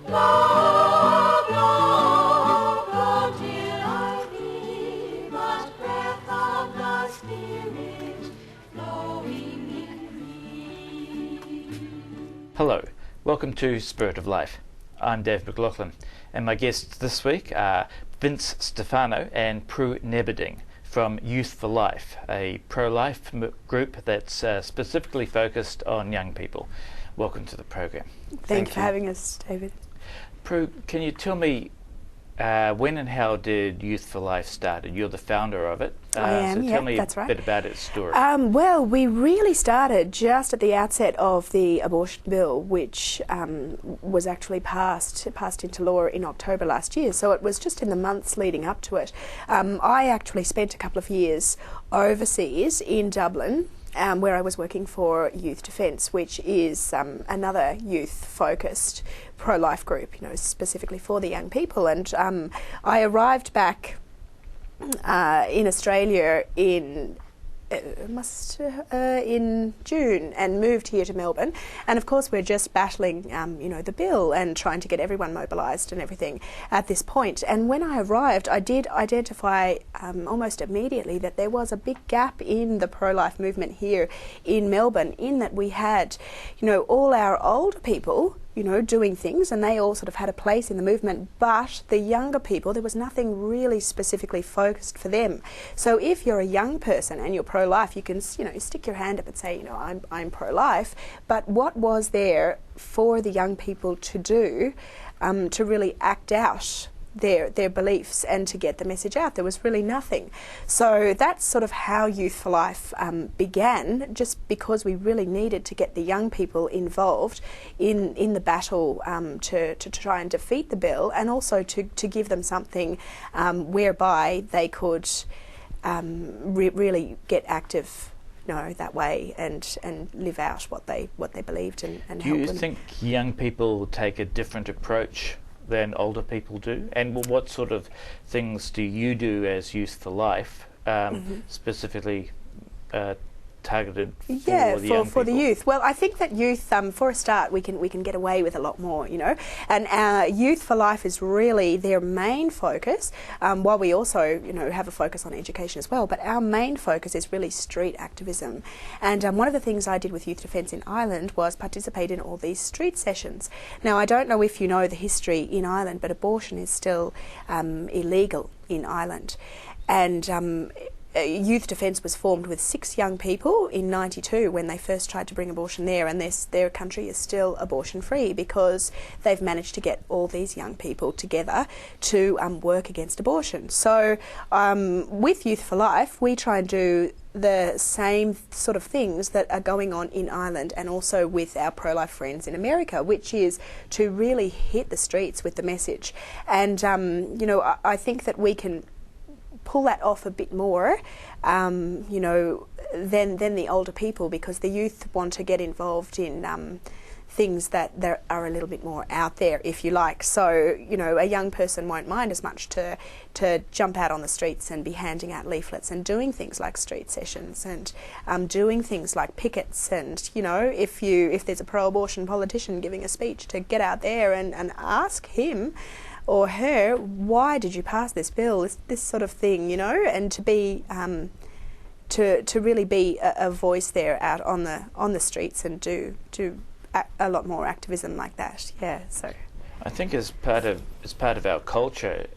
Blow, blow, blow till I hear that breath of thy spirit flowing in me. Hello, welcome to Spirit of Life. I'm Dave McLauchlan, and my guests this week are Vince Stefano and Prue Neiberding from Youthful Life, a pro-life group that's specifically focused on young people. Welcome to the program. Thank you for having us, David. Prue, can you tell me when and how did Youthful Life started? You're the founder of it. I am, so tell me that's a right. bit about its story. Well, we really started just at the outset of the abortion bill, which was actually passed into law in October last year. So it was just in the months leading up to it. I actually spent a couple of years overseas in Dublin, where I was working for Youth Defence, which is another youth-focused pro-life group, specifically for the young people. And I arrived back in Australia in June and moved here to Melbourne, and of course we're just battling the bill and trying to get everyone mobilised and everything at this point. And when I arrived, I did identify almost immediately that there was a big gap in the pro-life movement here in Melbourne, in that we had all our older people doing things, and they all sort of had a place in the movement, but the younger people, there was nothing really specifically focused for them. So if you're a young person and you're pro-life, you can stick your hand up and say, I'm pro-life, but what was there for the young people to do to really act out their beliefs and to get the message out? There was really nothing. So that's sort of how Youthful Life began, just because we really needed to get the young people involved in the battle to try and defeat the bill, and also to give them something whereby they could really get active that way and live out what they believed and help them. Do you think young people take a different approach than older people do? And what sort of things do you do as Youthful Life, specifically targeted for the young people? For the youth. Well, I think that youth, for a start, we can get away with a lot more, And Youthful Life is really their main focus, while we also, have a focus on education as well. But our main focus is really street activism. And one of the things I did with Youth Defence in Ireland was participate in all these street sessions. Now, I don't know if you know the history in Ireland, but abortion is still illegal in Ireland. And Youth Defence was formed with 6 young people in '92 when they first tried to bring abortion there, and their country is still abortion free because they've managed to get all these young people together to work against abortion. So with Youthful Life, we try and do the same sort of things that are going on in Ireland, and also with our pro-life friends in America, which is to really hit the streets with the message. And I think that we can pull that off a bit more, than the older people, because the youth want to get involved in things that are a little bit more out there, if you like. So, a young person won't mind as much to jump out on the streets and be handing out leaflets and doing things like street sessions and doing things like pickets. And, if there's a pro-abortion politician giving a speech, to get out there and ask him or her, why did you pass this bill, this sort of thing, and to be to really be a voice there out on the streets and do a lot more activism like that. Yeah. So I think as part of our culture,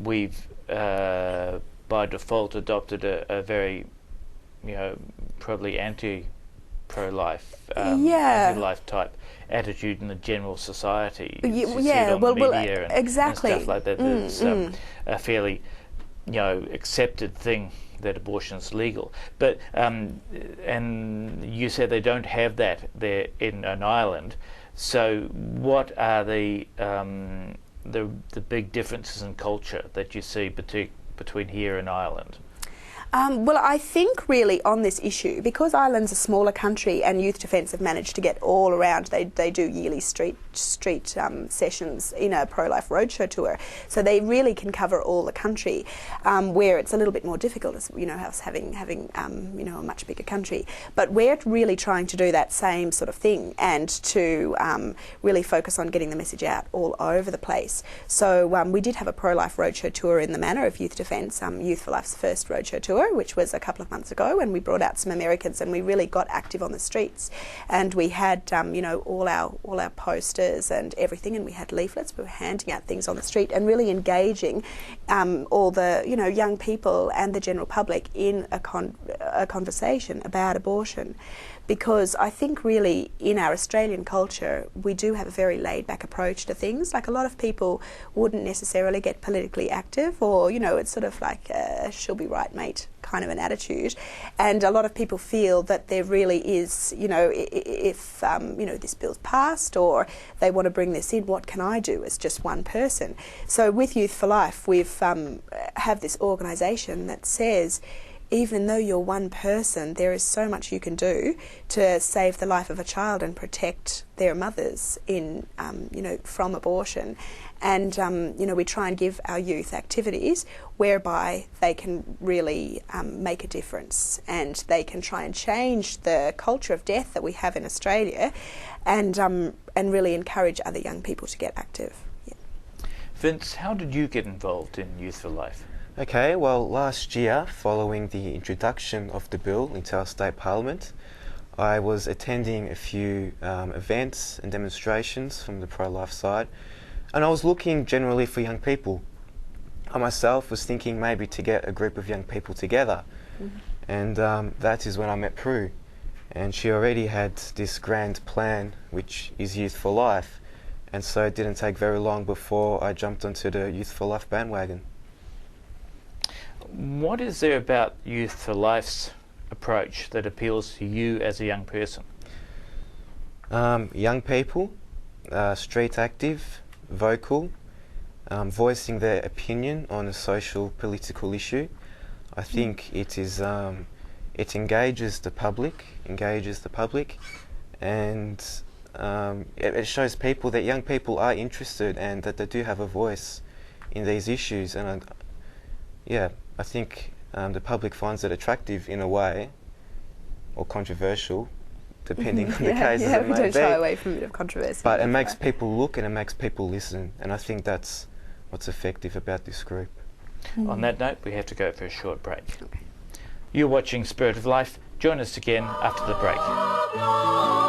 we've by default adopted a very probably pro-life, anti-life type attitude in the general society. Exactly. And stuff like that. It's a fairly, accepted thing that abortion's legal. But and you said they don't have that there in an Ireland. So what are the big differences in culture that you see between here and Ireland? Well, I think really on this issue, because Ireland's a smaller country and Youth Defence have managed to get all around, they do yearly street sessions in a pro-life roadshow tour, so they really can cover all the country, where it's a little bit more difficult, as you know, us having you know, a much bigger country. But we're really trying to do that same sort of thing and to really focus on getting the message out all over the place. So we did have a pro-life roadshow tour in the Manor of Youth Defence, Youthful Life's first roadshow tour, which was a couple of months ago, and we brought out some Americans and we really got active on the streets. And we had you know, all our posters and everything, and we had leaflets. We were handing out things on the street and really engaging all the, you know, young people and the general public in a conversation about abortion. Because I think really in our Australian culture we do have a very laid-back approach to things. Like, a lot of people wouldn't necessarily get politically active, or, you know, it's sort of like a she'll be right mate kind of an attitude. And a lot of people feel that there really is, you know, if you know, this bill's passed or they want to bring this in, what can I do as just one person? So with Youth for Life we've have this organisation that says, even though you're one person, there is so much you can do to save the life of a child and protect their mothers in, you know, from abortion. And, you know, we try and give our youth activities whereby they can really make a difference, and they can try and change the culture of death that we have in Australia, and really encourage other young people to get active. Yeah. Vince, how did you get involved in Youth for Life? Okay, well, last year, following the introduction of the bill into our state parliament, I was attending a few events and demonstrations from the pro-life side, and I was looking generally for young people. I myself was thinking maybe to get a group of young people together, and that is when I met Prue, and she already had this grand plan, which is Youth for Life, and so it didn't take very long before I jumped onto the Youth for Life bandwagon. What is there about Youth for Life's approach that appeals to you as a young person? Young people, street active, vocal, voicing their opinion on a social political issue. I think it is it engages the public, and it shows people that young people are interested and that they do have a voice in these issues. And yeah, I think the public finds it attractive in a way, or controversial, depending on the cases it we may don't be. shy away from a bit of controversy. But it makes people look and it makes people listen, and I think that's what's effective about this group. On that note, we have to go for a short break. You're watching Spirit of Life. Join us again after the break.